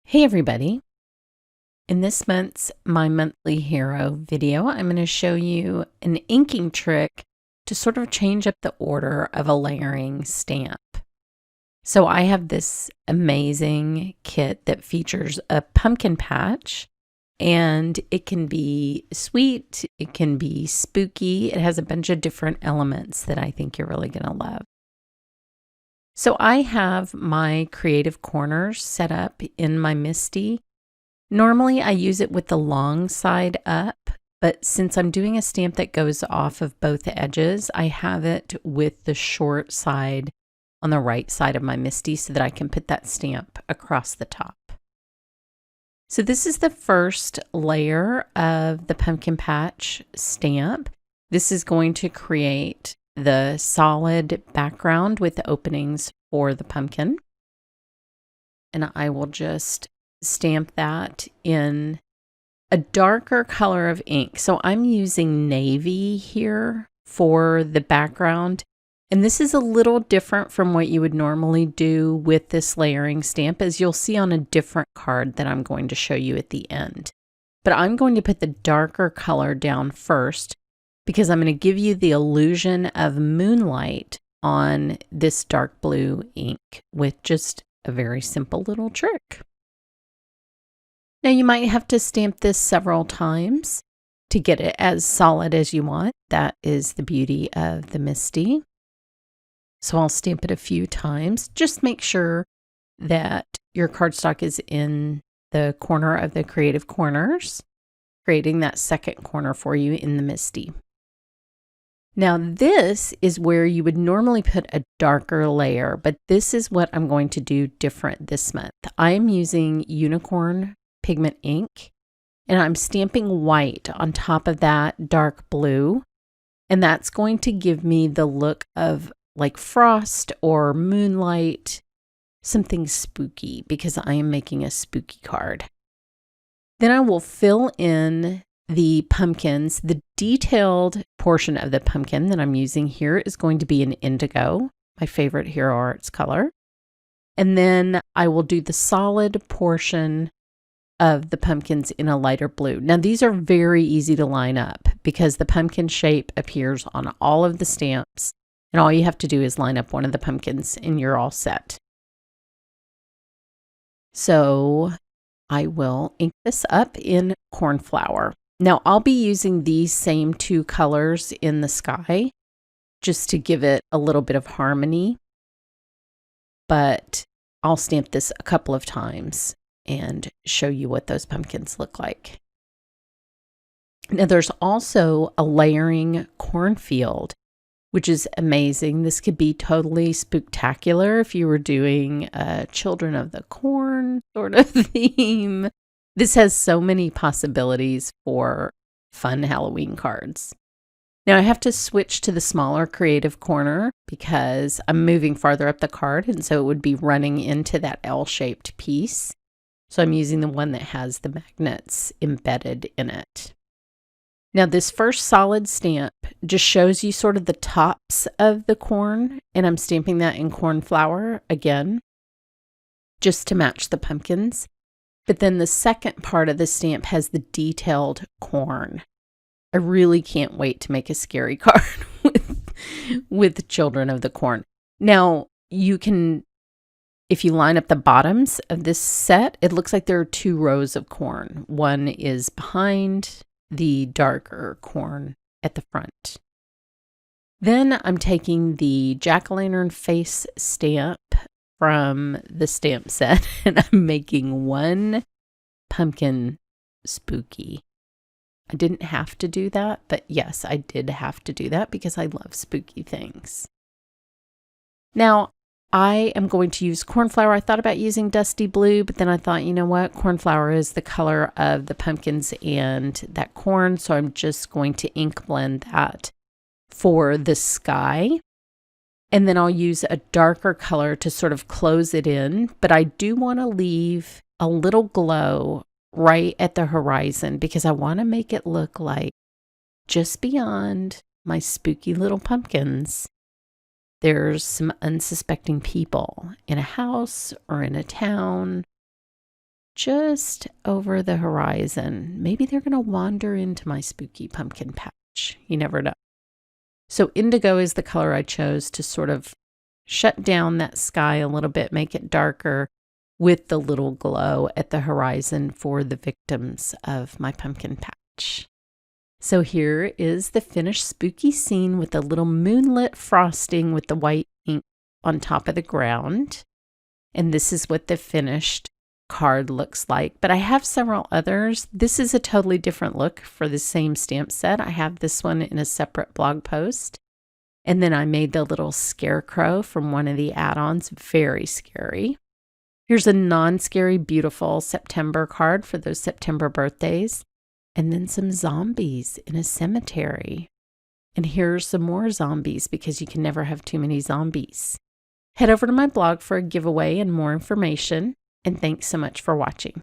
Hey everybody! In this month's My Monthly Hero video, I'm going to show you an inking trick to sort of change up the order of a layering stamp. So I have this amazing kit that features a pumpkin patch, and it can be sweet, it can be spooky, it has a bunch of different elements that I think you're really going to love. So I have my creative corners set up in my MISTI. Normally I use it with the long side up, but since I'm doing a stamp that goes off of both edges, I have it with the short side on the right side of my MISTI so that I can put that stamp across the top. So this is the first layer of the pumpkin patch stamp. This is going to create the solid background with the openings for the pumpkin. And I will just stamp that in a darker color of ink. So I'm using navy here for the background. And this is a little different from what you would normally do with this layering stamp, as you'll see on a different card that I'm going to show you at the end. But I'm going to put the darker color down first, because I'm going to give you the illusion of moonlight on this dark blue ink with just a very simple little trick. Now you might have to stamp this several times to get it as solid as you want. That is the beauty of the MISTI. So I'll stamp it a few times. Just make sure that your cardstock is in the corner of the creative corners, creating that second corner for you in the MISTI. Now this is where you would normally put a darker layer, but this is what I'm going to do different this month. I'm using unicorn pigment ink, and I'm stamping white on top of that dark blue, and that's going to give me the look of like frost or moonlight, something spooky, because I am making a spooky card. Then I will fill in the pumpkins. The detailed portion of the pumpkin that I'm using here is going to be an indigo, my favorite Hero Arts color. And then I will do the solid portion of the pumpkins in a lighter blue. Now these are very easy to line up because the pumpkin shape appears on all of the stamps, and all you have to do is line up one of the pumpkins and you're all set. So I will ink this up in Cornflower. Now I'll be using these same two colors in the sky just to give it a little bit of harmony, but I'll stamp this a couple of times and show you what those pumpkins look like. Now there's also a layering cornfield, which is amazing. This could be totally spooktacular if you were doing a Children of the Corn sort of theme. This has so many possibilities for fun Halloween cards. Now I have to switch to the smaller creative corner because I'm moving farther up the card, and so it would be running into that L-shaped piece. So I'm using the one that has the magnets embedded in it. Now this first solid stamp just shows you sort of the tops of the corn, and I'm stamping that in Cornflower again, just to match the pumpkins. But then the second part of the stamp has the detailed corn. I really can't wait to make a scary card with Children of the Corn. Now you can, if you line up the bottoms of this set, it looks like there are two rows of corn. One is behind the darker corn at the front. Then I'm taking the jack-o'-lantern face stamp from the stamp set, and I'm making one pumpkin spooky. I didn't have to do that, but yes, I did have to do that because I love spooky things. Now, I am going to use Cornflower. I thought about using Dusty Blue, but then I thought, you know what? Cornflower is the color of the pumpkins and that corn, so I'm just going to ink blend that for the sky. And then I'll use a darker color to sort of close it in, but I do want to leave a little glow right at the horizon because I want to make it look like just beyond my spooky little pumpkins, there's some unsuspecting people in a house or in a town just over the horizon. Maybe they're going to wander into my spooky pumpkin patch. You never know. So indigo is the color I chose to sort of shut down that sky a little bit, make it darker with the little glow at the horizon for the victims of my pumpkin patch. So here is the finished spooky scene with a little moonlit frosting with the white ink on top of the ground. And this is what the finished card looks like. But I have several others. This is a totally different look for the same stamp set. I have this one in a separate blog post. And then I made the little scarecrow from one of the add-ons. Very scary. Here's a non-scary, beautiful September card for those September birthdays. And then some zombies in a cemetery. And here's some more zombies because you can never have too many zombies. Head over to my blog for a giveaway and more information. And thanks so much for watching.